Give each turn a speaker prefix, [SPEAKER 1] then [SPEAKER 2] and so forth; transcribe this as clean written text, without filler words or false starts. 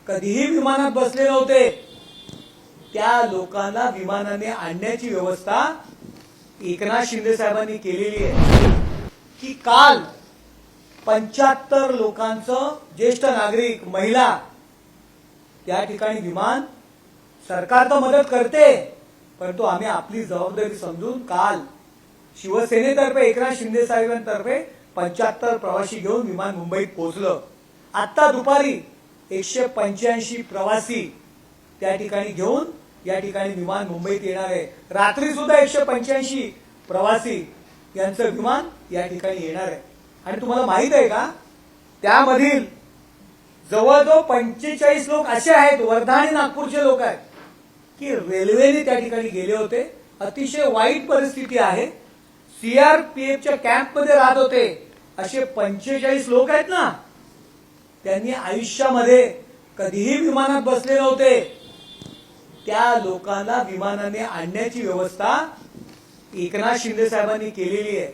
[SPEAKER 1] कधीही विमानात बसले नव्हते त्या लोकांना विमानाने आणण्याची व्यवस्था एकनाथ शिंदे साहेबांनी केलेली आहे की काल 75 लोकांचं ज्येष्ठ नागरिक महिला त्या ठिकाणी विमान सरकार तर मदत करते परंतु आम्ही आपली जबाबदारी समजून काल शिवसेनेतर्फे एकनाथ शिंदे साहेबांतर्फे 75 प्रवासी घेऊन विमान मुंबईत पोहोचलं। आता दुपारी 185 प्रवासी त्या ठिकाणी घेऊन या ठिकाणी विमान मुंबईत येणार आहे। रात्री सुद्धा 185 प्रवासी यांचं विमान या ठिकाणी येणार आहे। आणि तुम्हाला माहित आहे का त्यामधील जवळजवळ 45 लोक असे आहेत वर्धा आणि नागपूरचे लोक आहेत की रेल्वेने त्या ठिकाणी गेले होते। अतिशय वाईट परिस्थिती आहे। सीआरपीएफच्या कॅम्पमध्ये राहत होते असे 45 लोक आहेत ना, त्यांनी आयुष्यामध्ये कधीही विमानात बसले नव्हते त्या लोकांना विमानाने आणण्याची व्यवस्था एकनाथ शिंदे साहेबांनी केलेली आहे।